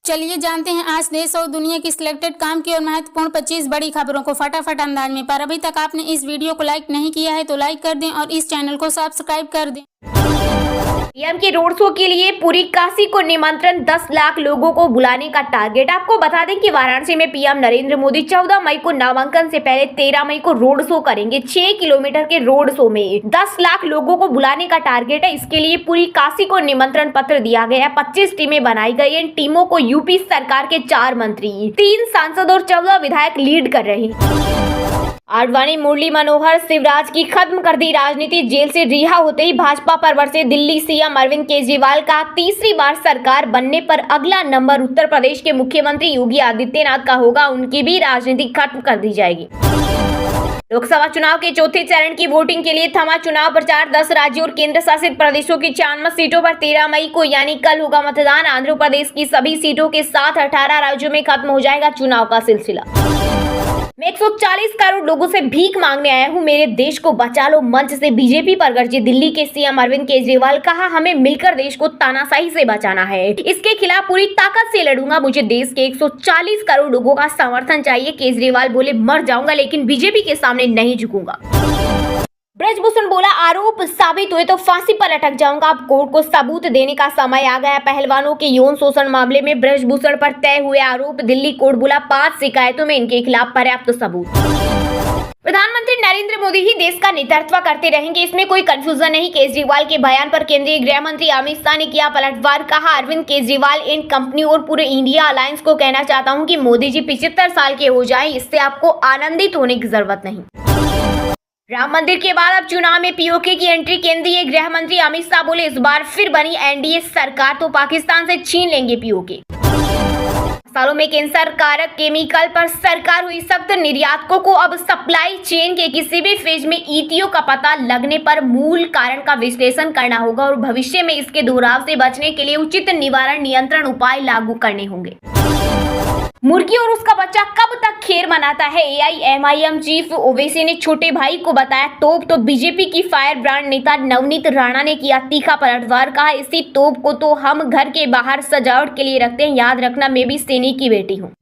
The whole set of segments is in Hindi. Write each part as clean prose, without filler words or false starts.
चलिए जानते हैं आज देश और दुनिया की सिलेक्टेड काम की और महत्वपूर्ण 25 बड़ी खबरों को फटाफट अंदाज में। पर अभी तक आपने इस वीडियो को लाइक नहीं किया है तो लाइक कर दें और इस चैनल को सब्सक्राइब कर दें। पीएम के रोड शो के लिए पूरी काशी को निमंत्रण, 10 लाख लोगों को बुलाने का टारगेट। आपको बता दें कि वाराणसी में पीएम नरेंद्र मोदी 14 मई को नामांकन से पहले 13 मई को रोड शो करेंगे। 6 किलोमीटर के रोड शो में 10 लाख लोगों को बुलाने का टारगेट है। इसके लिए पूरी काशी को निमंत्रण पत्र दिया गया है। 25 टीमें बनाई गई हैं। इन टीमों को यूपी सरकार के 4 मंत्री, 3 सांसद और 14 विधायक लीड कर रहे हैं। आडवाणी, मुरली मनोहर, शिवराज की खत्म कर दी राजनीति। जेल से रिहा होते ही भाजपा पर बरसे दिल्ली सीएम अरविंद केजरीवाल का। तीसरी बार सरकार बनने पर अगला नंबर उत्तर प्रदेश के मुख्यमंत्री योगी आदित्यनाथ का होगा। उनकी भी राजनीति खत्म कर दी जाएगी। लोकसभा चुनाव के चौथे चरण की वोटिंग के लिए थमा चुनाव प्रचार। 10 राज्यों और केंद्र शासित प्रदेशों की 94 सीटों पर 13 मई को यानी कल होगा मतदान। आंध्र प्रदेश की सभी सीटों के साथ 18 राज्यों में खत्म हो जाएगा चुनाव का सिलसिला। मैं 140 करोड़ लोगों से भीख मांगने आया हूं, मेरे देश को बचा लो। मंच से बीजेपी पर गरजे दिल्ली के सीएम अरविंद केजरीवाल। कहा, हमें मिलकर देश को तानाशाही से बचाना है। इसके खिलाफ पूरी ताकत से लड़ूंगा। मुझे देश के 140 करोड़ लोगों का समर्थन चाहिए। केजरीवाल बोले, मर जाऊंगा लेकिन बीजेपी के सामने नहीं झुकूंगा। ब्रजभूषण बोला, आरोप साबित हुए तो फांसी पर लटक जाऊंगा। अब कोर्ट को सबूत देने का समय आ गया। पहलवानों के यौन शोषण मामले में ब्रजभूषण पर तय हुए आरोप। दिल्ली कोर्ट बोला, 5 शिकायतों में इनके खिलाफ पर्याप्त सबूत। प्रधानमंत्री नरेंद्र मोदी ही देश का नेतृत्व करते रहेंगे, इसमें कोई कंफ्यूजन नहीं। केजरीवाल के बयान पर केंद्रीय गृह मंत्री अमित शाह ने किया पलटवार। कहा, अरविंद केजरीवाल एंड कंपनी और पूरे इंडिया अलायंस को कहना चाहता हूं कि मोदी जी 75 साल के हो जाएं, इससे आपको आनंदित होने की जरूरत नहीं। राम मंदिर के बाद अब चुनाव में पीओके की एंट्री। केंद्रीय गृह मंत्री अमित शाह बोले, इस बार फिर बनी एनडीए सरकार तो पाकिस्तान से छीन लेंगे पीओके। सालों में कैंसर कारक केमिकल पर सरकार हुई सख्त। निर्यातकों को अब सप्लाई चेन के किसी भी फेज में ईटीओ का पता लगने पर मूल कारण का विश्लेषण करना होगा और भविष्य में इसके दोहराव से बचने के लिए उचित निवारण नियंत्रण उपाय लागू करने होंगे। मुर्गी और उसका बच्चा कब तक खैर मनाता है? एआईएमआईएम चीफ ओवैसी ने छोटे भाई को बताया तोप। तो बीजेपी की फायर ब्रांड नेता नवनीत राणा ने किया तीखा पलटवार। कहा, इसी तोप को तो हम घर के बाहर सजावट के लिए रखते हैं। याद रखना, मैं भी सैनिक की बेटी हूँ।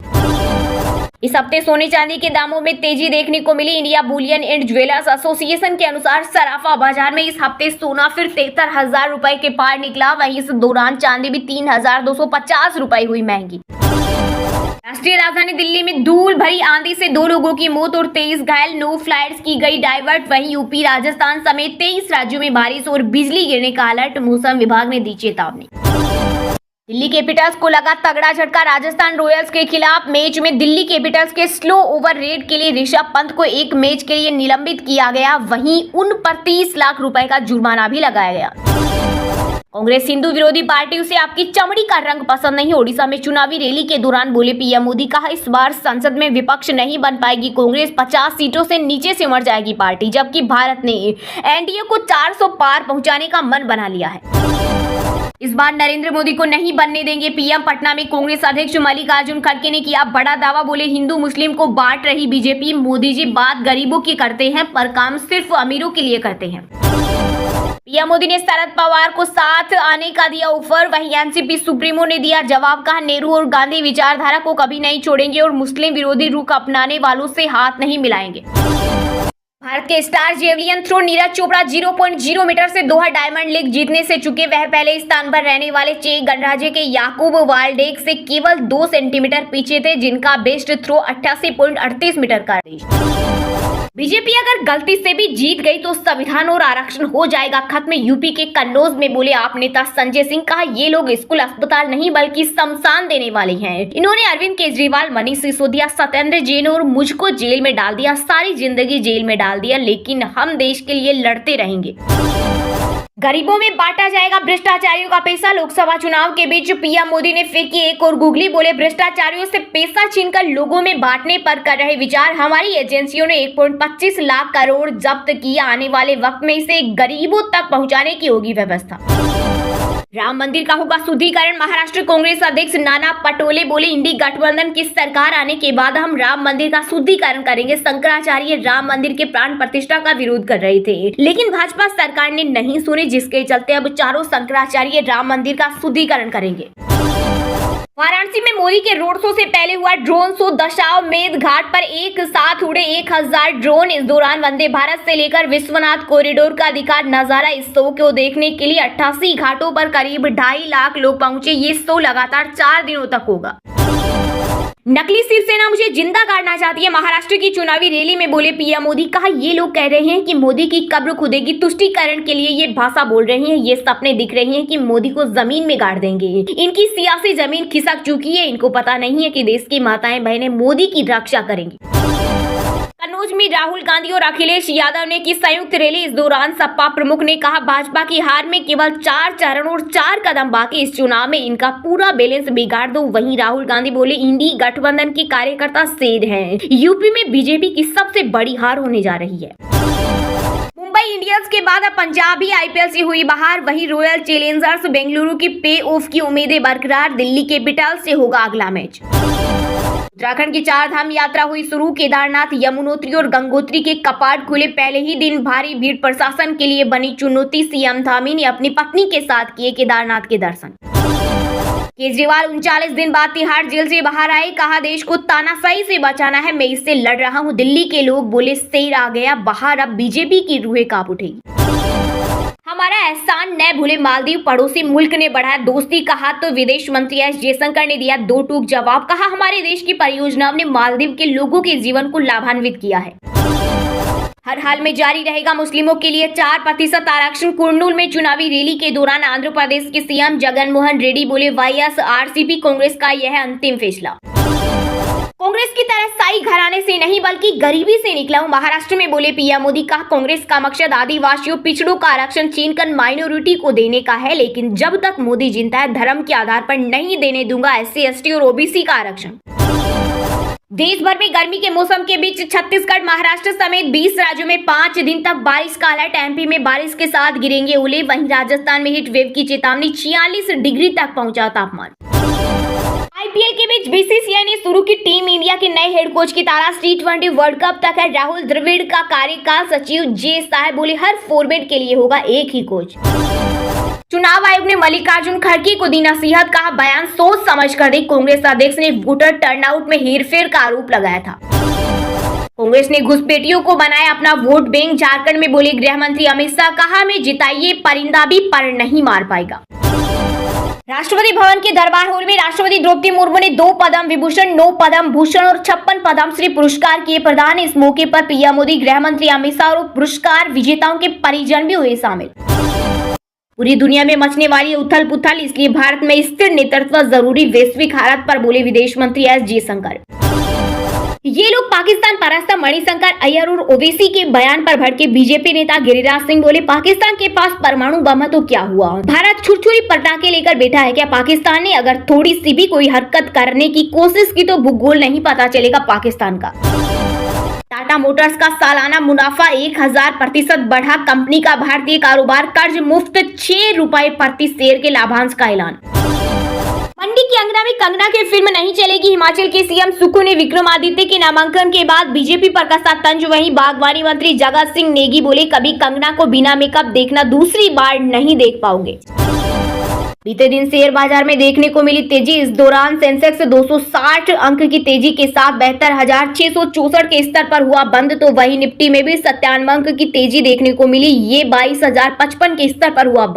इस हफ्ते सोने चांदी के दामों में तेजी देखने को मिली। India bullion and jewellers association के अनुसार सराफा बाजार में इस हफ्ते सोना फिर 73,000 रुपए के पार निकला। वहीं इस दौरान चांदी भी 3,250 रुपए हुई महंगी। राष्ट्रीय राजधानी दिल्ली में धूल भरी आंधी से 2 लोगों की मौत और 23 घायल। 9 फ्लाइट्स की गई डाइवर्ट। वहीं यूपी, राजस्थान समेत 23 राज्यों में बारिश और बिजली गिरने का अलर्ट। मौसम विभाग ने दी चेतावनी। दिल्ली कैपिटल्स को लगा तगड़ा झटका। राजस्थान रॉयल्स के खिलाफ मैच में दिल्ली कैपिटल्स के स्लो ओवर रेट के लिए ऋषभ पंत को एक मैच के लिए निलंबित किया गया। वहीं उन पर 30 लाख रुपए का जुर्माना भी लगाया गया। कांग्रेस हिंदू विरोधी पार्टियों से आपकी चमड़ी का रंग पसंद नहीं। ओडिशा में चुनावी रैली के दौरान बोले पीएम मोदी। कहा, इस बार संसद में विपक्ष नहीं बन पाएगी कांग्रेस। 50 सीटों से नीचे सिमट जाएगी पार्टी। जबकि भारत ने एनडीए को 400 पार पहुंचाने का मन बना लिया है। इस बार नरेंद्र मोदी को नहीं बनने देंगे पीएम। पटना में कांग्रेस अध्यक्ष मल्लिकार्जुन खड़गे ने किया बड़ा दावा। बोले, हिंदू मुस्लिम को बांट रही बीजेपी। मोदी जी बात गरीबों की करते हैं पर काम सिर्फ अमीरों के लिए करते हैं। पीएम मोदी ने शरद पवार को साथ आने का दिया ऑफर। वहीं एनसीपी सुप्रीमो ने दिया जवाब। कहा, नेहरू और गांधी विचारधारा को कभी नहीं छोड़ेंगे और मुस्लिम विरोधी रुख अपनाने वालों से हाथ नहीं मिलाएंगे। भारत के star javelin throw Neeraj Chopra 0.0 metre से दोहा डायमंड लीग जीतने से चुके। वह पहले स्थान पर रहने वाले चेक गणराज्य के याकूब वाल्डेक से केवल 2 सेंटीमीटर पीछे थे, जिनका बेस्ट थ्रो 88.38 मीटर का बीजेपी अगर गलती से भी जीत गई तो संविधान और आरक्षण हो जाएगा खत्म। यूपी के कन्नौज में बोले आप नेता संजय सिंह। कहा, ये लोग स्कूल अस्पताल नहीं बल्कि शमशान देने वाले हैं। इन्होंने अरविंद केजरीवाल, मनीष सिसोदिया, सत्येंद्र जैन और मुझको जेल में डाल दिया। सारी जिंदगी जेल में डाल दिया, लेकिन हम देश के लिए लड़ते रहेंगे। गरीबों में बांटा जाएगा भ्रष्टाचारियों का पैसा। लोकसभा चुनाव के बीच पीएम मोदी ने फिर की एक और गुगली। बोले, भ्रष्टाचारियों से पैसा छीनकर लोगों में बांटने पर कर रहे विचार। हमारी एजेंसियों ने 1.25 लाख करोड़ जब्त किया। आने वाले वक्त में इसे गरीबों तक पहुंचाने की होगी व्यवस्था। राम मंदिर का होगा शुद्धिकरण। महाराष्ट्र कांग्रेस अध्यक्ष नाना पटोले बोले, इंडी गठबंधन की सरकार आने के बाद हम राम मंदिर का शुद्धिकरण करेंगे। शंकराचार्य राम मंदिर के प्राण प्रतिष्ठा का विरोध कर रहे थे, लेकिन भाजपा सरकार ने नहीं सुनी, जिसके चलते अब चारों शंकराचार्य राम मंदिर का शुद्धिकरण करेंगे। वाराणसी में मोदी के रोड शो से पहले हुआ ड्रोन शो। दशाश्वमेध घाट पर एक साथ उड़े 1000 ड्रोन। इस दौरान वंदे भारत से लेकर विश्वनाथ कॉरिडोर का दिखा नजारा। इस शो को देखने के लिए 88 घाटों पर करीब 2.5 लाख लोग पहुंचे। ये शो लगातार 4 दिनों तक होगा। नकली शिवसेना मुझे जिंदा गाड़ना चाहती है, महाराष्ट्र की चुनावी रैली में बोले पीएम मोदी। कहा ये लोग कह रहे हैं कि मोदी की कब्र खुदेगी, तुष्टीकरण के लिए ये भाषा बोल रही हैं, ये सपने दिख रही हैं कि मोदी को जमीन में गाड़ देंगे। इनकी सियासी जमीन खिसक चुकी है। इनको पता नहीं है कि देश की माताएं बहनें मोदी की रक्षा करेंगी। कन्नौज में राहुल गांधी और अखिलेश यादव ने की संयुक्त रैली। इस दौरान सपा प्रमुख ने कहा भाजपा की हार में केवल 4 चरण और 4 कदम बाकी। इस चुनाव में इनका पूरा बैलेंस बिगाड़ दो। वहीं राहुल गांधी बोले इंडी गठबंधन के कार्यकर्ता शेर हैं। यूपी में बीजेपी की सबसे बड़ी हार होने जा रही है। मुंबई इंडियंस के बाद अब पंजाब भी आईपीएल से हुई बाहर। वहीं रॉयल चैलेंजर्स बेंगलुरु की प्ले ऑफ की उम्मीदें बरकरार। दिल्ली कैपिटल्स से होगा अगला मैच। उत्तराखंड की 4 धाम यात्रा हुई शुरू। केदारनाथ, यमुनोत्री और गंगोत्री के कपाट खुले। पहले ही दिन भारी भीड़ प्रशासन के लिए बनी चुनौती। सीएम धामी ने अपनी पत्नी के साथ किए केदारनाथ के दर्शन। केजरीवाल 39 दिन बाद तिहाड़ जेल से बाहर आए। कहा देश को तानाशाही से बचाना है, मैं इससे लड़ रहा हूं। दिल्ली के लोग बोले शेर आ गया बाहर, अब बीजेपी की रूहें कांप उठेगी। हमारा एहसान न भूले मालदीव, पड़ोसी मुल्क ने बढ़ाया दोस्ती का हाथ तो विदेश मंत्री एस जयशंकर ने दिया 2 टूक जवाब। कहा हमारे देश की परियोजनाओं ने मालदीव के लोगों के जीवन को लाभान्वित किया है। हर हाल में जारी रहेगा मुस्लिमों के लिए 4% आरक्षण। कुर्नूल में चुनावी रैली के दौरान आंध्र प्रदेश के सीएम जगन मोहन रेड्डी बोले वाईएसआरसीपी कांग्रेस का यह अंतिम फैसला। कांग्रेस की तरह शाही घराने से नहीं बल्कि गरीबी से निकला हूं, महाराष्ट्र में बोले पीएम मोदी। कहा कांग्रेस का मकसद आदिवासियों पिछड़ों का आरक्षण छीनकर माइनॉरिटी को देने का है, लेकिन जब तक मोदी जिंदा है धर्म के आधार पर नहीं देने दूंगा SC ST और ओबीसी का आरक्षण। देश भर में गर्मी के मौसम के बीच छत्तीसगढ़, महाराष्ट्र समेत 20 राज्यों में 5 दिन तक बारिश का अलर्ट। MP में बारिश के साथ गिरेंगे ओले। वहीं राजस्थान में हीट वेव की चेतावनी। 46 डिग्री तक पहुंचा तापमान। IPL के बीच BCCI ने शुरू की टीम इंडिया के नए हेड कोच की तलाश। T20 वर्ल्ड कप तक है राहुल द्रविड़ का कार्यकाल। सचिव जे साहब बोले हर फॉर्मेट के लिए होगा एक ही कोच। चुनाव आयोग ने मल्लिकार्जुन खड़गे को दी नसीहत। कहा बयान सोच समझ कर दे। कांग्रेस अध्यक्ष ने वोटर टर्नआउट में हेरफेर का आरोप लगाया था। कांग्रेस ने घुसपैठियों को बनाया अपना वोट बैंक। झारखंड में बोले गृह मंत्री अमित शाह। कहा हमें जिताइए, परिंदा भी पर नहीं मार पाएगा। राष्ट्रपति भवन के दरबार हॉल में राष्ट्रपति द्रौपदी मुर्मू ने 2 पद्म विभूषण, 9 पद्म भूषण और 56 पद्मश्री पुरस्कार किए प्रदान। इस मौके पर पीएम मोदी, गृह मंत्री अमित शाह और पुरस्कार विजेताओं के परिजन भी हुए शामिल। पूरी दुनिया में मचने वाली उथल पुथल, इसलिए भारत में स्थिर नेतृत्व जरूरी। वैश्विक हालत पर बोले विदेश मंत्री एस जयशंकर। ये लोग पाकिस्तान परस्त मणिशंकर अय्यर और ओवैसी के बयान पर भड़के। बीजेपी नेता गिरिराज सिंह बोले पाकिस्तान के पास परमाणु बम है तो क्या हुआ, भारत छुरछुरी पटाखे लेकर बैठा है क्या। पाकिस्तान ने अगर थोड़ी सी भी कोई हरकत करने की कोशिश की तो भूगोल नहीं पता चलेगा पाकिस्तान का। टाटा मोटर्स का सालाना मुनाफा 1000% बढ़ा। कंपनी का भारतीय कारोबार कर्ज मुफ्त 6 रुपए प्रति शेयर के लाभांश का ऐलान। मंडी की अंगना में कंगना की फिल्म नहीं चलेगी। हिमाचल के सीएम सुक्खू ने विक्रमादित्य के नामांकन के बाद बीजेपी पर कसा तंज। वहीं बागवानी मंत्री जगत सिंह नेगी बोले कभी कंगना को बिना मेकअप देखना दूसरी बार नहीं देख पाओगे। बीते दिन शेयर बाजार में देखने को मिली तेजी। इस दौरान सेंसेक्स 260 अंक की तेजी के साथ 72,664 के स्तर पर हुआ बंद, तो वहीं निफ्टी में भी 97 अंक की तेजी देखने को मिली। ये 22,055 के स्तर पर हुआ बंद।